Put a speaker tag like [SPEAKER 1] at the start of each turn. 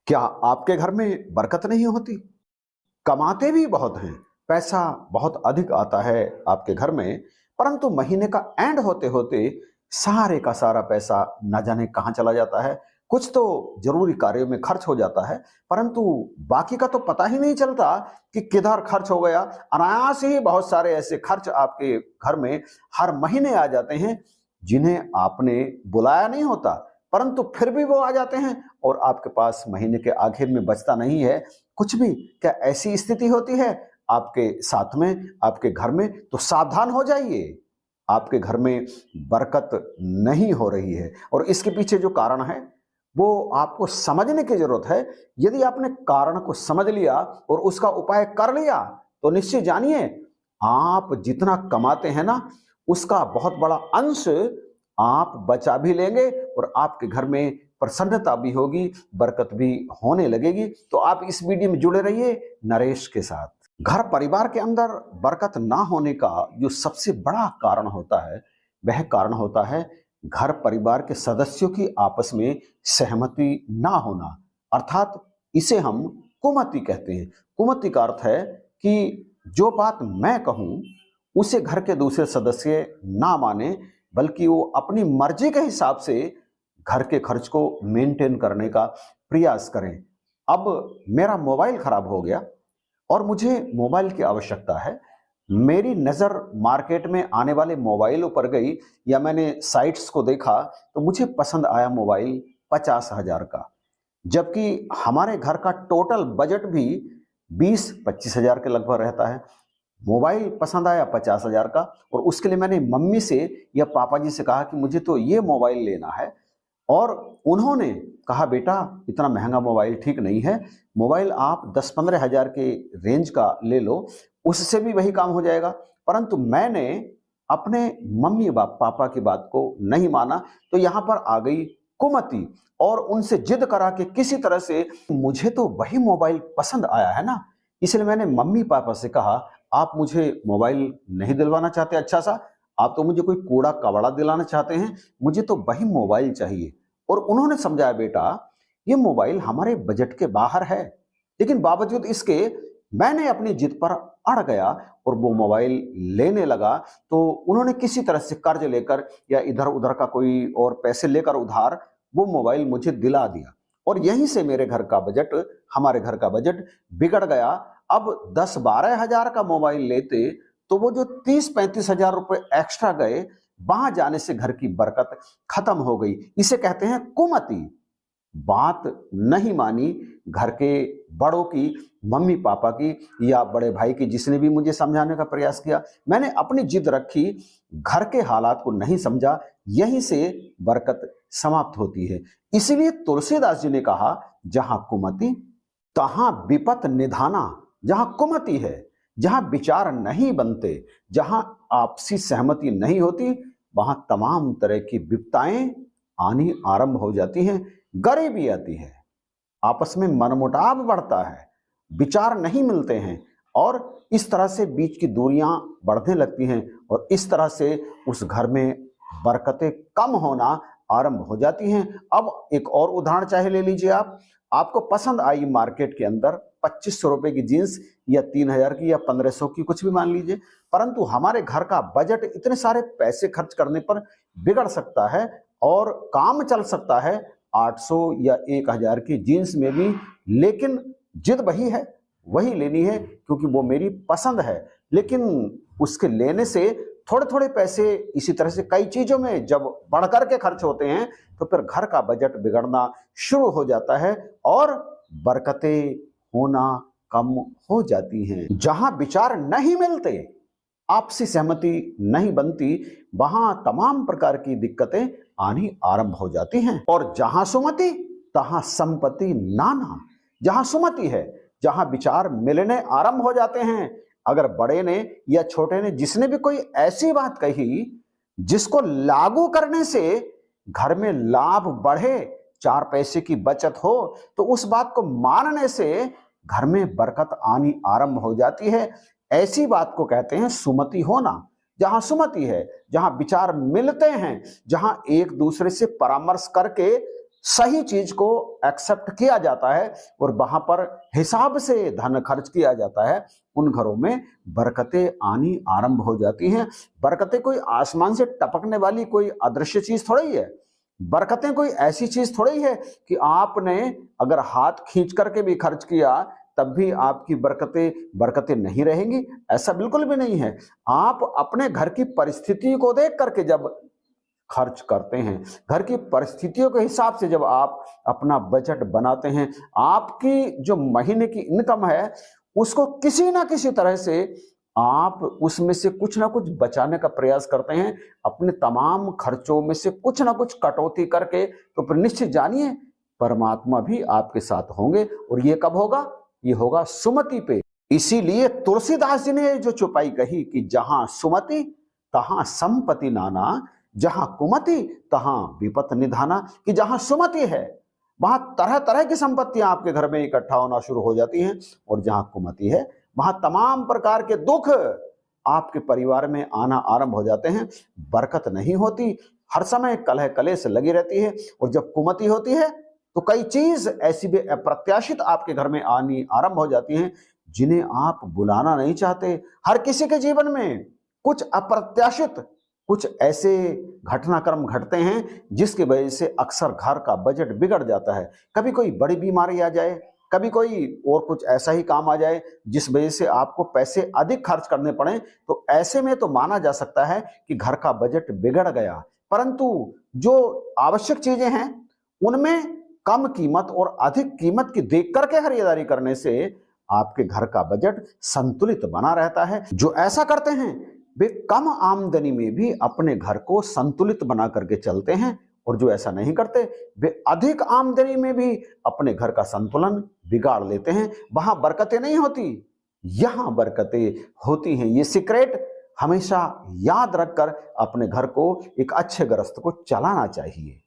[SPEAKER 1] क्या आपके घर में बरकत नहीं होती? कमाते भी बहुत हैं, पैसा बहुत अधिक आता है आपके घर में, परंतु महीने का एंड होते होते सारे का सारा पैसा न जाने कहाँ चला जाता है। कुछ तो जरूरी कार्यों में खर्च हो जाता है, परंतु बाकी का तो पता ही नहीं चलता कि किधर खर्च हो गया। अनायास ही बहुत सारे ऐसे खर्च आपके घर में हर महीने आ जाते हैं, जिन्हें आपने बुलाया नहीं होता, परंतु फिर भी वो आ जाते हैं और आपके पास महीने के आखिर में बचता नहीं है कुछ भी। क्या ऐसी स्थिति होती है आपके साथ में, आपके घर में? तो सावधान हो जाइए, आपके घर में बरकत नहीं हो रही है और इसके पीछे जो कारण है वो आपको समझने की जरूरत है। यदि आपने कारण को समझ लिया और उसका उपाय कर लिया तो निश्चित जानिए, आप जितना कमाते हैं ना, उसका बहुत बड़ा अंश आप बचा भी लेंगे और आपके घर में प्रसन्नता भी होगी, बरकत भी होने लगेगी। तो आप इस वीडियो में जुड़े रहिए नरेश के साथ। घर परिवार के अंदर बरकत ना होने का जो सबसे बड़ा कारण होता है, वह कारण होता है घर परिवार के सदस्यों की आपस में सहमति ना होना, अर्थात इसे हम कुमति कहते हैं। कुमति का अर्थ है कि जो बात मैं कहूं उसे घर के दूसरे सदस्य ना माने, बल्कि वो अपनी मर्जी के हिसाब से घर के खर्च को मेंटेन करने का प्रयास करें। अब मेरा मोबाइल खराब हो गया और मुझे मोबाइल की आवश्यकता है। मेरी नज़र मार्केट में आने वाले मोबाइलों पर गई या मैंने साइट्स को देखा तो मुझे पसंद आया मोबाइल 50,000 का, जबकि हमारे घर का टोटल बजट भी 20-25 हज़ार के लगभग रहता है। मोबाइल पसंद आया 50,000 का और उसके लिए मैंने मम्मी से या पापा जी से कहा कि मुझे तो ये मोबाइल लेना है, और उन्होंने कहा बेटा इतना महंगा मोबाइल ठीक नहीं है, मोबाइल आप 10-15 हज़ार के रेंज का ले लो, उससे भी वही काम हो जाएगा। परंतु मैंने अपने मम्मी पापा की बात को नहीं माना, तो यहां पर आ गई कुमति और उनसे जिद करा कि किसी तरह से मुझे तो वही मोबाइल पसंद आया है ना, इसलिए मैंने मम्मी पापा से कहा आप मुझे मोबाइल नहीं दिलवाना चाहते अच्छा सा, आप तो मुझे कोई कूड़ा कबाड़ा दिलाना चाहते हैं, मुझे तो वही मोबाइल चाहिए। और उन्होंने समझाया बेटा ये मोबाइल हमारे बजट के बाहर है, लेकिन बावजूद इसके मैंने अपनी जिद पर अड़ गया और वो मोबाइल लेने लगा। तो उन्होंने किसी तरह से कर्ज लेकर या इधर उधर का कोई और पैसे लेकर उधार वो मोबाइल मुझे दिला दिया और यहीं से मेरे घर का बजट, हमारे घर का बजट बिगड़ गया। अब 10-12 हज़ार का मोबाइल लेते तो वो जो 30-35 हज़ार रुपए एक्स्ट्रा गए, वहां जाने से घर की बरकत खत्म हो गई। इसे कहते हैं कुमति। बात नहीं मानी घर के बड़ों की, मम्मी पापा की या बड़े भाई की, जिसने भी मुझे समझाने का प्रयास किया, मैंने अपनी जिद रखी, घर के हालात को नहीं समझा, यहीं से बरकत समाप्त होती है। इसीलिए तुलसीदास जी ने कहा जहां कुमति तहां विपत निधाना। जहां कुमति है, जहां विचार नहीं बनते, जहां आपसी सहमति नहीं होती, वहां तमाम तरह की विपताएं आनी आरंभ हो जाती हैं, गरीबी आती है, आपस में मनमुटाव बढ़ता है, विचार नहीं मिलते हैं और इस तरह से बीच की दूरियां बढ़ने लगती हैं और इस तरह से उस घर में बरकतें कम होना आरंभ हो जाती हैं। अब एक और उदाहरण चाहे ले लीजिए आप, आपको पसंद आई मार्केट के अंदर 2500 रुपए की जींस या 3,000 की या 1500 की, कुछ भी मान लीजिए, परंतु हमारे घर का बजट इतने सारे पैसे खर्च करने पर बिगड़ सकता है और काम चल सकता है 800 या 1,000 की जींस में भी, लेकिन जिद वही है, वही लेनी है क्योंकि वो मेरी पसंद है। लेकिन उसके लेने से थोड़े थोड़े पैसे इसी तरह से कई चीजों में जब बढ़कर के खर्च होते हैं तो फिर घर का बजट बिगड़ना शुरू हो जाता है और बरकतें होना कम हो जाती हैं। जहां विचार नहीं मिलते, आपसी सहमति नहीं बनती, वहां तमाम प्रकार की दिक्कतें आनी आरंभ हो जाती हैं। और जहां सुमति तहां संपत्ति नाना। जहां सुमति है, जहां विचार मिलने आरंभ हो जाते हैं, अगर बड़े ने या छोटे ने जिसने भी कोई ऐसी बात कही जिसको लागू करने से घर में लाभ बढ़े, 4 पैसे की बचत हो, तो उस बात को मानने से घर में बरकत आनी आरंभ हो जाती है। ऐसी बात को कहते हैं सुमति होना। जहां सुमति है, जहां विचार मिलते हैं, जहां एक दूसरे से परामर्श करके सही चीज को एक्सेप्ट किया जाता है और वहां पर हिसाब से धन खर्च किया जाता है, उन घरों में बरकतें आनी आरंभ हो जाती हैं। बरकतें कोई आसमान से टपकने वाली कोई अदृश्य चीज थोड़ी है। बरकतें कोई ऐसी चीज थोड़ी है कि आपने अगर हाथ खींच करके भी खर्च किया तब भी आपकी बरकतें नहीं रहेंगी, ऐसा बिल्कुल भी नहीं है। आप अपने घर की परिस्थिति को देख करके जब खर्च करते हैं, घर की परिस्थितियों के हिसाब से जब आप अपना बजट बनाते हैं, आपकी जो महीने की इनकम है उसको किसी ना किसी तरह से आप उसमें से कुछ ना कुछ बचाने का प्रयास करते हैं, अपने तमाम खर्चों में से कुछ ना कुछ कटौती करके, तो फिर निश्चित जानिए परमात्मा भी आपके साथ होंगे। और ये कब होगा? ये होगा सुमति पे। इसीलिए तुलसीदास जी ने जो चौपाई कही कि जहां सुमति तहां संपत्ति नाना, जहां कुमति तहां विपत निधाना, कि जहां सुमति है वहां तरह तरह की संपत्तियां आपके घर में इकट्ठा होना शुरू हो जाती हैं, और जहां कुमति है वहां तमाम प्रकार के दुख आपके परिवार में आना आरंभ हो जाते हैं। बरकत नहीं होती, हर समय कलह कलेश लगी रहती है। और जब कुमति होती है तो कई चीज ऐसी भी अप्रत्याशित आपके घर में आनी आरंभ हो जाती हैं जिन्हें आप बुलाना नहीं चाहते। हर किसी के जीवन में कुछ अप्रत्याशित कुछ ऐसे घटनाक्रम घटते हैं जिसकी वजह से अक्सर घर का बजट बिगड़ जाता है। कभी कोई बड़ी बीमारी आ जाए, कभी कोई और कुछ ऐसा ही काम आ जाए जिस वजह से आपको पैसे अधिक खर्च करने पड़े, तो ऐसे में तो माना जा सकता है कि घर का बजट बिगड़ गया। परंतु जो आवश्यक चीजें हैं उनमें कम कीमत और अधिक कीमत की देख करके खरीदारी करने से आपके घर का बजट संतुलित बना रहता है। जो ऐसा करते हैं वे कम आमदनी में भी अपने घर को संतुलित बना करके चलते हैं, और जो ऐसा नहीं करते वे अधिक आमदनी में भी अपने घर का संतुलन बिगाड़ लेते हैं। वहां बरकतें नहीं होती, यहां बरकतें होती हैं। ये सीक्रेट हमेशा याद रखकर अपने घर को एक अच्छे गृहस्थ को चलाना चाहिए।